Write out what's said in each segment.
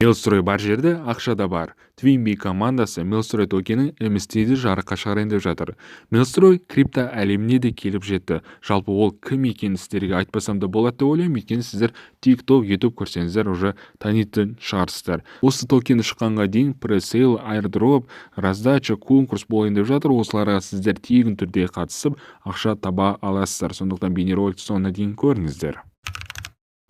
Mailstroy бар жерде ақша да бар. Twinbee командасы Mailstroy токенін MST-де жарыққа шығарайын деп жатыр. Mailstroy крипто әлеміне де келіп жетті. Жалпы ол кім екенін сіздерге айтпасам да болады деп ойлаймын, өйткені сіздер TikTok, YouTube көрсеңіздер уже танитын шығарсыздар. Осы токені шыққанға дейін пресейл, airdrop, раздача, конкурс болайын деп жатыр. Осыларға сіздер тегін түрде қатысып, ақша таба аласыздар. Сондықтан бейнероликті соңына дейін көріңіздер.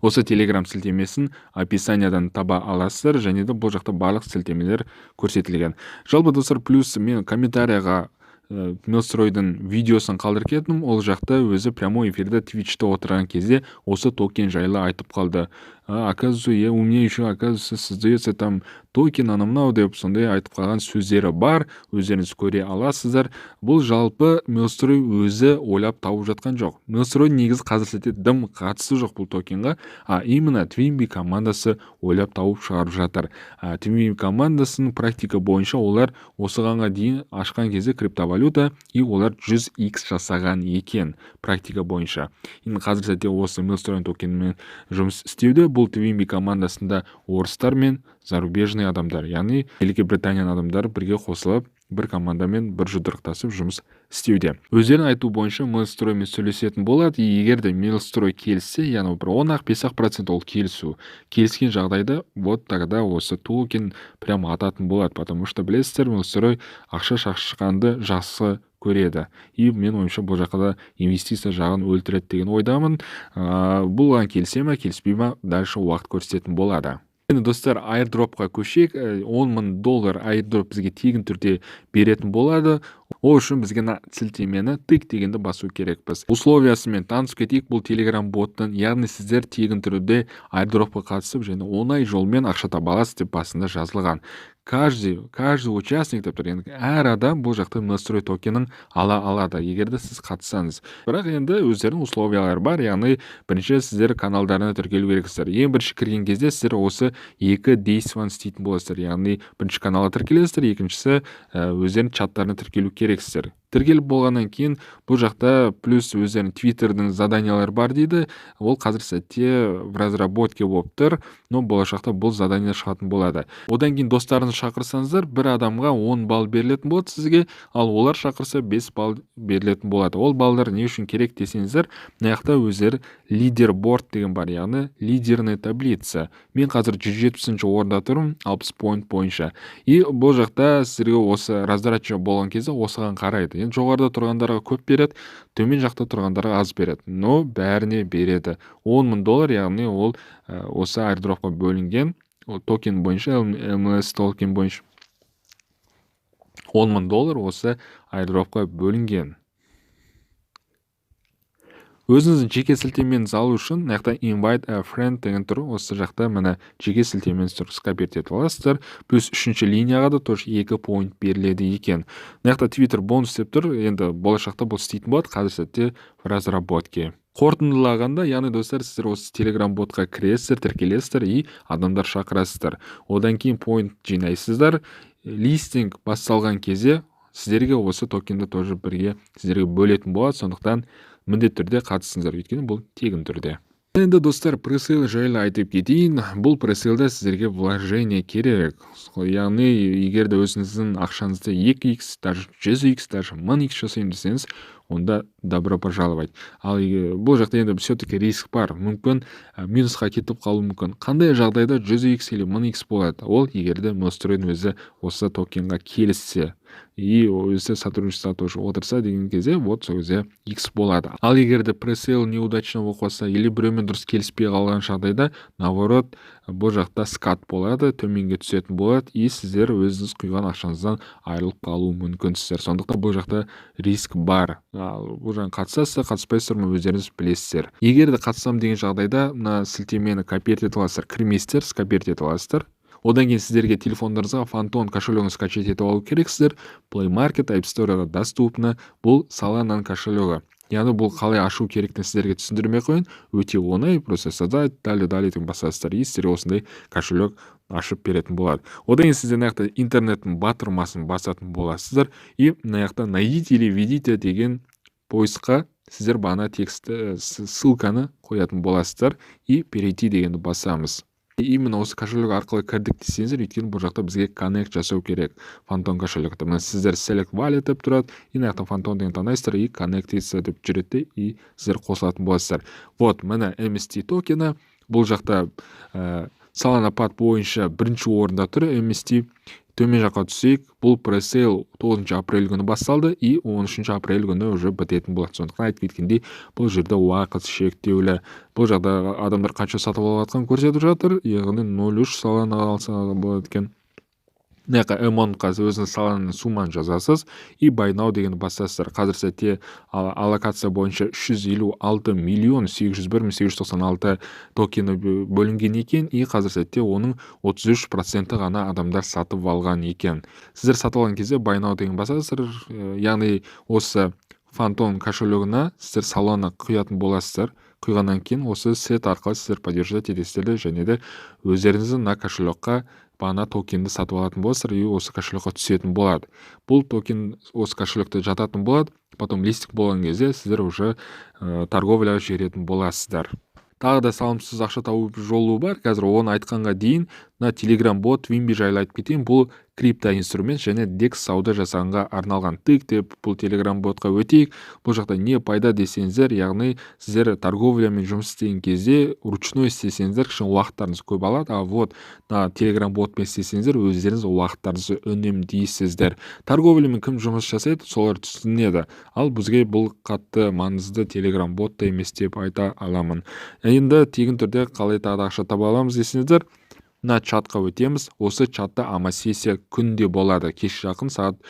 Осы Telegram сілтемесін описаниядан таба аласыздар, және де бұл жақта барлық сілтемелер көрсетілген. Жалпы достар, плюс мен комментарияға Mailstroy'дың видеосын қалдырып кеттім. Ол жақта өзі прямой эфирде Twitch'те отырған кезде осы токен жайлы айтып қалды. Оказывается, у меня еще, оказывается, создается там токен анау деп сондай айтып қалған сөздері бар. Өздеріңіз көре аласыздар. Бұл жалпы Mailstroy өзі ойлап тауып жатқан жоқ. Mailstroy негізі қазір сәтте дым қатысы жоқ бұл токенға, именно Twinbee командасы ойлап тауып шығарып жатыр. Twinbee командасының практика бойынша олар осығанға дейін ашқан кезде криптовалюта и олар 100x жасаған екен практика бойынша. Енді қазір сәтте осы Mailstroy токенмен жұмыс істеуде. Бұл Twinbee командасында орыстар мен зарубежный адамдар, яғни Великобританияның адамдары бірге қосылып, бір командамен бір жұдырықтасып жұмыс істеуде. Өздерінің айту бойынша Mailstroyмен сөйлесетін болады. Егер де Mailstroy келсе, яғни бір 10-5% ол келіскен жағдайда, вот тогда осы токен прям ататын болады, потому что білесіздер, Mailstroy ақша шақшықанды жақсы көреді. И мен ойымша бұл жақта инвестиция жағын өлтіреді деген ойдамын. Бұл келсе ме, келіспей ме, дальше уақыт көрсететін болады. Енді достар, airdropқа көшек. $10,000 airdrop бізге тегін түрде беретін болады. Ол үшін бізге сілтемені тик дегенді басу керекпіз. Условиясымен танысып кетейік. Бұл Telegram боттың, яғни сіздер тегін түрде airdropқа қатысып, және оңай жолмен ақша таба аласыз деп басында жазылған. Каждый участник деп тұр. Енді әр адам бұл жақта Mailstroy токенін ала алады, егерде сіз қатысаңыз. Бірақ енді өздерінің условиялары бар, яғни бірінші сіздер каналдарына тіркелу керексіздер. Ең бірінші кірген кезде сіздер осы 2 действиені істейтін боласыздар. Яғни бірінші каналға тіркелесіздер, екіншісі өздерінің чаттарына тіркелу керексіздер. Тіркеліп болғаннан кейін бұл жақта плюс өздерінің Twitter'дің заданиялары бар дейді. Ол қазір сәтте в разработке болып тұр, но болашақта бұл задание шығатын болады. Одан кейін достарыңызды шақырсаңыздар, бір адамға 10 балл берілетін болады сізге, ал олар шақырса 5 балл берілетін болады. Ол баллар не үшін керек десеңіздер, мынаяқта өздері лидерборд деген бар, яғни лидерная таблица. Мен қазір 170-ші орында тұрмын, 60 point бойынша. И бұл жақта сіздерге осы раздача болған кезде осыған қарайды. Енді жоғарыда тұрғандарға көп береді, төмен жақта тұрғандарға аз береді. Но бәріне береді. $10,000, яғни ол осы airdropқа бөлінген токен бойынша, MLS токен бойынша $10,000 осы airdropқа бөлінген. Өзіңіздің жеке сілтемеңізді алу үшін, мынаяқта invite a friend деген тұр. Осы жақта мына жеке сілтемеңізді тұр, скопировать етіп аласыздар. Плюс үшінші линияға да тоже 2 point беріледі екен. Мынаяқта Twitter бонус деп тұр. Енді болашақта бұл істейтін болады, қазір сәтте в разработке. Қорытындылағанда, яғни достар, сіздер осы Telegram ботқа кіресіздер, тіркелесіздер и адамдар шақырасыздар. Одан кейін point жинайсыздар. Листинг басталған кезде сіздерге осы токенді тоже бірге сіздерге бөлетін болады. Сондықтан міндетті түрде қатысыңыздар, өйткені бұл тегін түрде. Енді достар, пресейл жайлы айтып кетейін. Бұл пресейлда сіздерге вложение керек. Яғни, егер де өзіңіздің ақшаңызды 2x, даже 100x, даже 1000x жасайын десеңіз, онда добро пожаловать. Ал бұл жақта енді все-таки риск бар. Мүмкін минусқа кетіп қалу мүмкін. Қандай жағдайда 100x или 1000x болады? Ол егерде Mailstroy өзі осы токенға келіссе и өзі сотрудничество тоже отырса деген кезде, вот сол кезде x болады. Ал егерде пресейл неудачно оқылса или біреумен дұрыс келіспей қалған жағдайда, наоборот, бұл жақта скат болады, төменге түсетін болады, и сіздер өзіңіз құйған ақшаңыздан айырылып қалу мүмкінсіздер. Сондықтан бұл жақта риск бар. Бұл жағын қатысасыздар, қатыспайсыздар ма, өздеріңіз білесіздер. Егер де қатысам деген жағдайда, мына сілтемені копировать етіп аласыздар, кірмейсіздер, скопировать етіп аласыздар. Одан кейін сіздерге телефондарыңызға Phantom кошелегін скачать етіп алу керексіздер. Play Market, App Store'ға доступны. Бұл Solana кошелегі. Яғни бұл қалай ашу керектігін сіздерге түсіндірмей қойын. Өте оңай, просто создать, далее деген басасыздар. И сіздерге осындай кошелек ашып беретін болады. Одан кейін сіздер мынаяқта интернеттің батырмасын басатын боласыздар. И мынаяқта найдите или введите деген поисқа сіздер бағана текстті ссылканы қоятын боласыздар. И перейти дегенді басамыз. Именно осы кошелек арқылы кірдік десеңіздер, өйткені бұл жақта бізге коннект жасау керек Phantom кошелекті. Мына сіздер select wallet деп тұрады, и мына жақта Phantom деген таңдайсыздар, и connectиться деп жүреді, и сіздер қосылатын боласыздар. Вот, мына MST токені бұл жақта Solana пад бойынша бірінші орында тұр. MST төмен жаққа түсейік, бұл пресейл 9 апрель күні басталды, и 13 апрель күні уже бітетін болады. Сондықтан айтып кеткендей, бұл жерде уақыт шектеулі. Бұл жақта адамдар қанша сатып алып жатқанын көрсетіп жатыр, яғни 0.3 Solana алса болады екен. Мына эмонға өзіңіз Solanaның сумманы жазасыз, и buy now дегенді басасыздар. Қазір сәтте аллокация бойынша 356.801.896 токені бөлінген екен, и қазір сәтте оның 33% ғана адамдар сатып алған екен. Сіздер сатып алған кезде buy now деген басасыздар, яғни осы Phantom кошелегіне сіздер Solana құятын боласыздар. Құйғаннан кейін осы сет арқылы сіздер поддержать етесіздер, және де өздеріңіздің мына кошелекқа бағана токенді сатып алатын боласыздар, и осы кошелекқа түсетін болады. Бұл токен осы кошелекте жататын болады, потом листинг болған кезде сіздер уже торговляға жіберетін боласыздар. Тағы да салымсыз ақша табу жолы бар. Қазір оны айтқанға дейін мына Telegram бот Twinbee жайлы айтып кетейін. Бұл крипто инструмент және DEX сауда жасағанға арналған. Тік деп бұл Telegram ботқа өтейік. Бұл жақта не пайда десеңіздер, яғни сіздер торговлямен жұмыс істеген кезде ручной істесеңіздер кішкене уақыттарыңыз көп алады, а вот мына Telegram ботпен істесеңіздер өздеріңіз уақыттарыңызды үнемдейсіздер. Торговлямен кім жұмыс жасайды, солар түсінеді. Ал бізге бұл қатты маңызды Telegram ботта емес деп айта аламын. Енді тегін түрде қалай тағы ақша таба аламыз десеңіздер, мына чатқа өтеміз. Осы чатта ама-сессия күнде болады. Кеш жақын сағат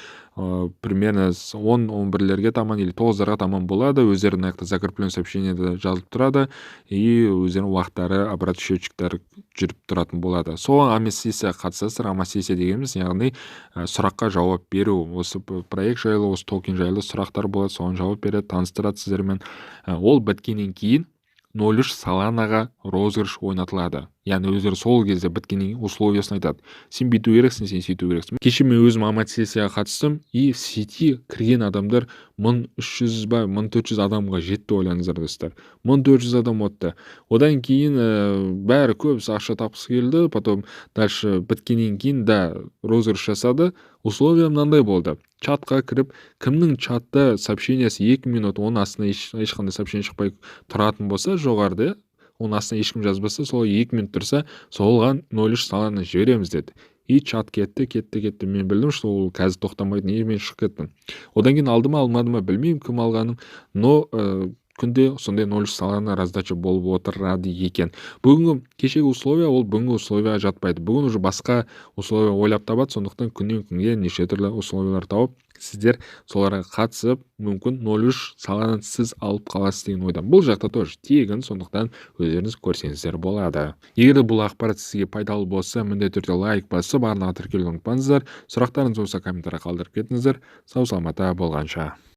примерно 10-11-лерге таман или 9-ларға таман болады. Өздерінің аяқта закреплен сообщениеде жазылып тұрады, и өздерінің уақыттары, оборот счетчиктері жүріп тұратын болады. Соған ама-сессия қатысасыздар. Ама-сессия дегеніміз, яғни сұраққа жауап беру. Осы проект жайлы, осы токен жайлы сұрақтар болады, соған жауап береді, таныстырады сіздермен. Ол біткеннен кейін 0.3 Solanaға розыгрыш ойнатылады. Яғни өздері сол кезде біткеннен кейін условиясын айтады. Сен бүйту керексің, сен сөйту керексің. Кеше мен өзім ама-сессияға қатыстым, и сети кірген адамдар 1300 ба 1400 адамға жетті, ойлаңыздар достар. 1400 адам өтті. Одан кейін бәрі көбісі ақша тапқысы келді, потом дальше біткеннен кейін да розыгрыш жасады. Условия мынандай болды. Чатқа кіріп, кімнің чатта сообщениясы 2 минут, оның астына ешқандай сообщение шықпай тұратын болса, жоғарда, оның астына ешкім жазбаса, сол 2 минут тұрса, солған 0.3 Solana жібереміз деді. И чат кетті. Мен білдім, что ол қазір тоқтамайды, не мен шығып кеттім. Одан кейін алды ма, алмады ма білмеймін кім алғанын, но күнде сондай 0.3 Solana раздача болып отырады екен. Бүгінгі кешегі условия, ол бүгінгі условия жатпайды. Бүгін уже басқа условия ойлап табады, сондықтан күннен күнге неше түрлі условиялар тауып, сіздер соларға қатысып, мүмкін 0.3 Solana сіз алып қаласыз деген ойдам. Бұл жақта тоже тегін, сондықтан өздеріңіз көрсеңіздер болады. Егер де бұл ақпарат сізге пайдалы болса, міндетті түрде лайк басып, арнаға тіркелуді ұмытпаңыздар. Сұрақтарыңыз болса комментария қалдырып кетіңіздер. Сау саламатта болғанша.